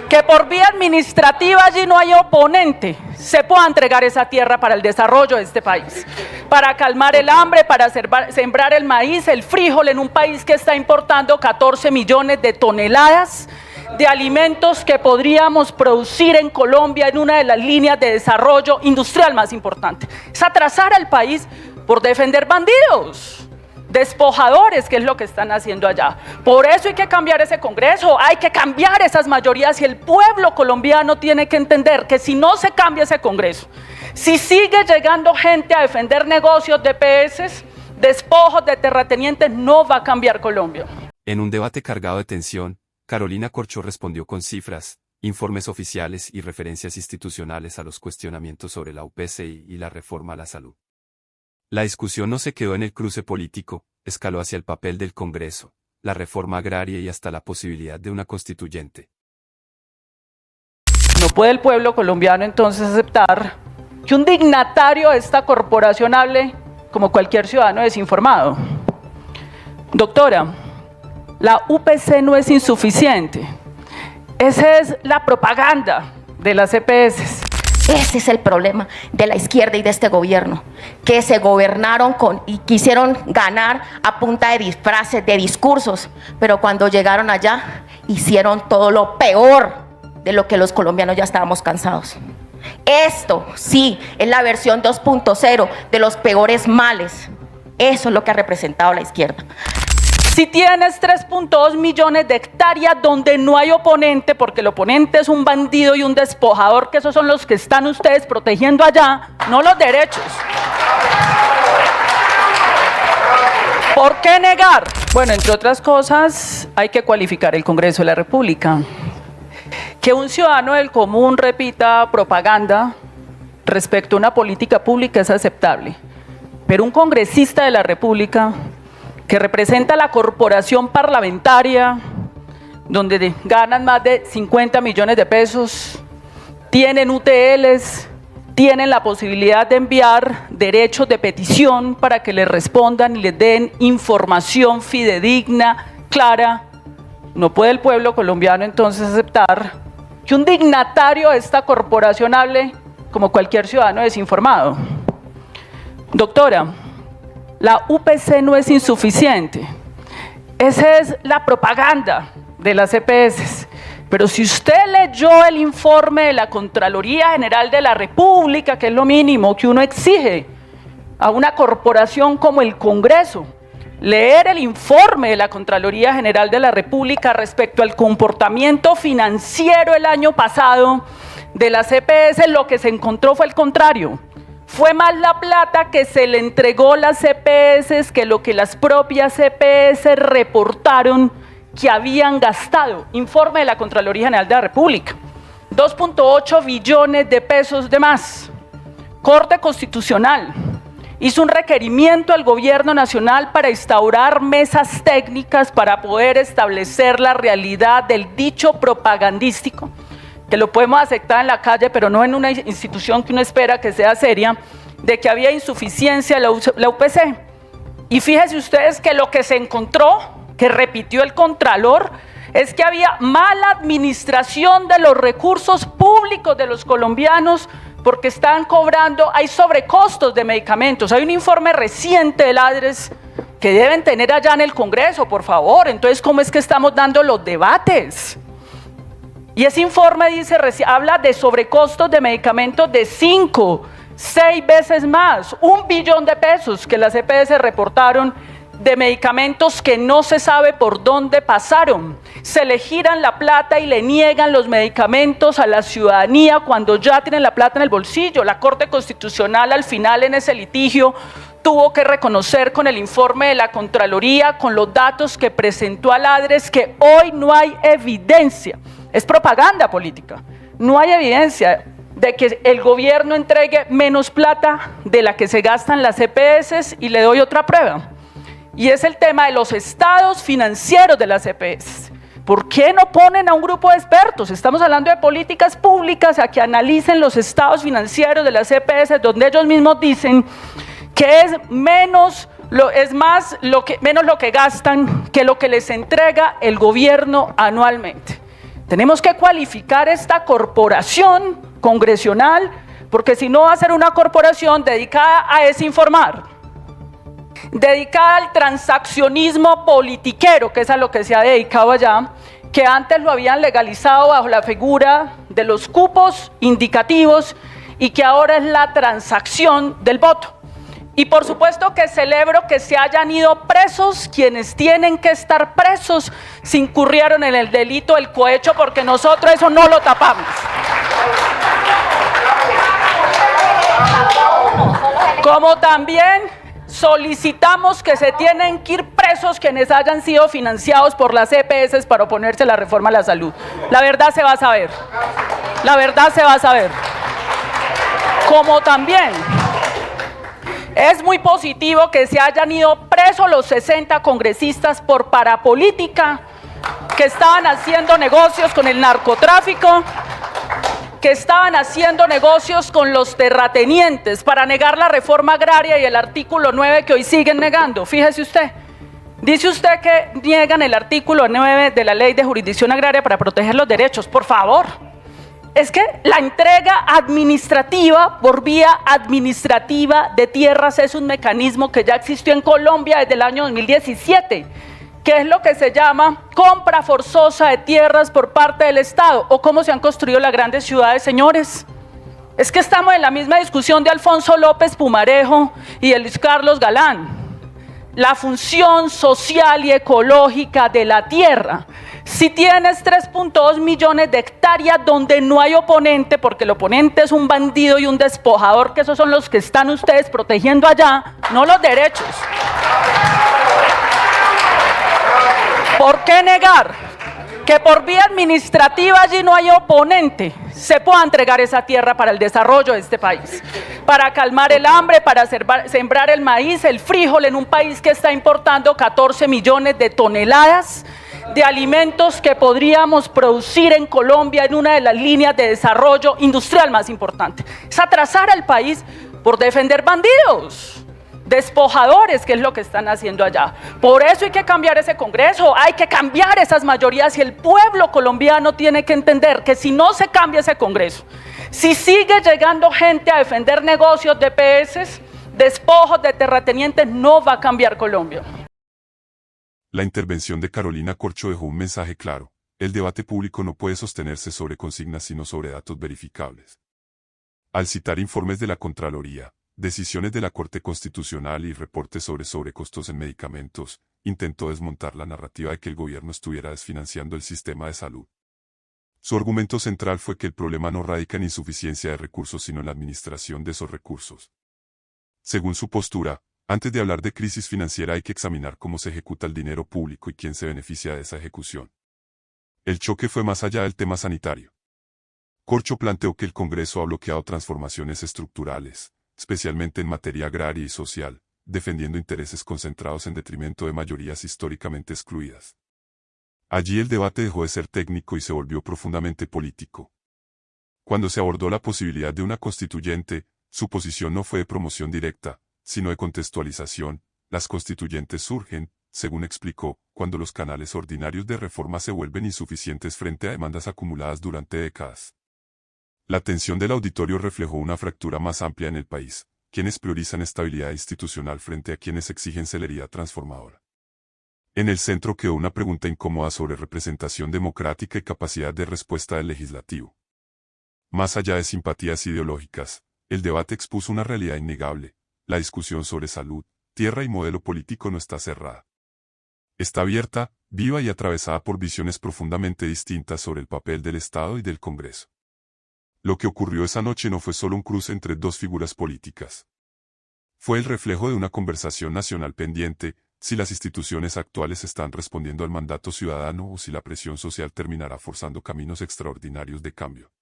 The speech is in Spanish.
que por vía administrativa allí no hay oponente, se pueda entregar esa tierra para el desarrollo de este país, para calmar el hambre, para sembrar el maíz, el frijol en un país que está importando 14 millones de toneladas de alimentos que podríamos producir en Colombia en una de las líneas de desarrollo industrial más importantes. Es atrasar al país por defender bandidos, despojadores, que es lo que están haciendo allá. Por eso hay que cambiar ese Congreso, hay que cambiar esas mayorías y el pueblo colombiano tiene que entender que si no se cambia ese Congreso, si sigue llegando gente a defender negocios de EPS, despojos de terratenientes, no va a cambiar Colombia. En un debate cargado de tensión, Carolina Corcho respondió con cifras, informes oficiales y referencias institucionales a los cuestionamientos sobre la UPC y la reforma a la salud. La discusión no se quedó en el cruce político, escaló hacia el papel del Congreso, la reforma agraria y hasta la posibilidad de una constituyente. No puede el pueblo colombiano entonces aceptar que un dignatario de esta corporación hable como cualquier ciudadano desinformado. Doctora, la UPC no es insuficiente. Esa es la propaganda de las EPS. Ese es el problema de la izquierda y de este gobierno, que se gobernaron y quisieron ganar a punta de disfraces, de discursos, pero cuando llegaron allá hicieron todo lo peor de lo que los colombianos ya estábamos cansados. Esto sí es la versión 2.0 de los peores males. Eso es lo que ha representado la izquierda. Si tienes 3.2 millones de hectáreas donde no hay oponente, porque el oponente es un bandido y un despojador, que esos son los que están ustedes protegiendo allá, no los derechos. ¿Por qué negar? Bueno, entre otras cosas, hay que cualificar el Congreso de la República. Que un ciudadano del común repita propaganda respecto a una política pública es aceptable, pero un congresista de la República que representa la corporación parlamentaria, donde ganan más de 50 millones de pesos, tienen UTLs, tienen la posibilidad de enviar derechos de petición para que les respondan y les den información fidedigna, clara. No puede el pueblo colombiano entonces aceptar que un dignatario de esta corporación hable como cualquier ciudadano desinformado. Doctora, la UPC no es insuficiente. Esa es la propaganda de las EPS. Pero si usted leyó el informe de la Contraloría General de la República, que es lo mínimo que uno exige a una corporación como el Congreso, leer el informe de la Contraloría General de la República respecto al comportamiento financiero el año pasado de las EPS, lo que se encontró fue el contrario. Fue más la plata que se le entregó las EPS que lo que las propias EPS reportaron que habían gastado. Informe de la Contraloría General de la República. 2.8 billones de pesos de más. Corte Constitucional hizo un requerimiento al Gobierno Nacional para instaurar mesas técnicas para poder establecer la realidad del dicho propagandístico, que lo podemos aceptar en la calle, pero no en una institución que uno espera que sea seria, de que había insuficiencia en la UPC. Y fíjense ustedes que lo que se encontró, que repitió el Contralor, es que había mala administración de los recursos públicos de los colombianos, porque están cobrando, hay sobrecostos de medicamentos. Hay un informe reciente del ADRES que deben tener allá en el Congreso, por favor. Entonces, ¿cómo es que estamos dando los debates? Y ese informe dice, habla de sobrecostos de medicamentos de 5, 6 veces más, 1 billón de pesos que las EPS reportaron de medicamentos que no se sabe por dónde pasaron. Se le giran la plata y le niegan los medicamentos a la ciudadanía cuando ya tienen la plata en el bolsillo. La Corte Constitucional al final en ese litigio tuvo que reconocer con el informe de la Contraloría, con los datos que presentó al ADRES, que hoy no hay evidencia. Es propaganda política. No hay evidencia de que el gobierno entregue menos plata de la que se gastan las EPS, y le doy otra prueba. Y es el tema de los estados financieros de las EPS. ¿Por qué no ponen a un grupo de expertos? Estamos hablando de políticas públicas, a que analicen los estados financieros de las EPS, donde ellos mismos dicen que es menos lo que gastan que lo que les entrega el gobierno anualmente. Tenemos que cualificar esta corporación congresional, porque si no va a ser una corporación dedicada a desinformar, dedicada al transaccionismo politiquero, que es a lo que se ha dedicado allá, que antes lo habían legalizado bajo la figura de los cupos indicativos y que ahora es la transacción del voto. Y por supuesto que celebro que se hayan ido presos quienes tienen que estar presos si incurrieron en el delito del cohecho, porque nosotros eso no lo tapamos. Como también solicitamos que se tienen que ir presos quienes hayan sido financiados por las EPS para oponerse a la reforma a la salud. La verdad se va a saber. La verdad se va a saber. Como también es muy positivo que se hayan ido presos los 60 congresistas por parapolítica, que estaban haciendo negocios con el narcotráfico, que estaban haciendo negocios con los terratenientes para negar la reforma agraria y el artículo 9 que hoy siguen negando. Fíjese usted, dice usted que niegan el artículo 9 de la Ley de Jurisdicción Agraria para proteger los derechos. Por favor, es que la entrega administrativa por vía administrativa de tierras es un mecanismo que ya existió en Colombia desde el año 2017, que es lo que se llama compra forzosa de tierras por parte del Estado, o cómo se han construido las grandes ciudades, señores. Es que estamos en la misma discusión de Alfonso López Pumarejo y de Luis Carlos Galán. La función social y ecológica de la tierra. Si tienes 3.2 millones de hectáreas donde no hay oponente, porque el oponente es un bandido y un despojador, que esos son los que están ustedes protegiendo allá, no los derechos. ¿Por qué negar que por vía administrativa allí no hay oponente se pueda entregar esa tierra para el desarrollo de este país? Para calmar el hambre, para sembrar el maíz, el frijol en un país que está importando 14 millones de toneladas de alimentos que podríamos producir en Colombia en una de las líneas de desarrollo industrial más importantes. Es atrasar al país por defender bandidos, despojadores, que es lo que están haciendo allá. Por eso hay que cambiar ese Congreso, hay que cambiar esas mayorías, y el pueblo colombiano tiene que entender que si no se cambia ese Congreso, si sigue llegando gente a defender negocios de EPS, despojos de terratenientes, no va a cambiar Colombia. La intervención de Carolina Corcho dejó un mensaje claro: el debate público no puede sostenerse sobre consignas sino sobre datos verificables. Al citar informes de la Contraloría, decisiones de la Corte Constitucional y reportes sobre sobrecostos en medicamentos, intentó desmontar la narrativa de que el gobierno estuviera desfinanciando el sistema de salud. Su argumento central fue que el problema no radica en insuficiencia de recursos sino en la administración de esos recursos. Según su postura, antes de hablar de crisis financiera hay que examinar cómo se ejecuta el dinero público y quién se beneficia de esa ejecución. El choque fue más allá del tema sanitario. Corcho planteó que el Congreso ha bloqueado transformaciones estructurales, especialmente en materia agraria y social, defendiendo intereses concentrados en detrimento de mayorías históricamente excluidas. Allí el debate dejó de ser técnico y se volvió profundamente político. Cuando se abordó la posibilidad de una constituyente, su posición no fue de promoción directa, sino de contextualización. Las constituyentes surgen, según explicó, cuando los canales ordinarios de reforma se vuelven insuficientes frente a demandas acumuladas durante décadas. La atención del auditorio reflejó una fractura más amplia en el país, quienes priorizan estabilidad institucional frente a quienes exigen celeridad transformadora. En el centro quedó una pregunta incómoda sobre representación democrática y capacidad de respuesta del legislativo. Más allá de simpatías ideológicas, el debate expuso una realidad innegable: la discusión sobre salud, tierra y modelo político no está cerrada. Está abierta, viva y atravesada por visiones profundamente distintas sobre el papel del Estado y del Congreso. Lo que ocurrió esa noche no fue solo un cruce entre dos figuras políticas. Fue el reflejo de una conversación nacional pendiente: si las instituciones actuales están respondiendo al mandato ciudadano o si la presión social terminará forzando caminos extraordinarios de cambio.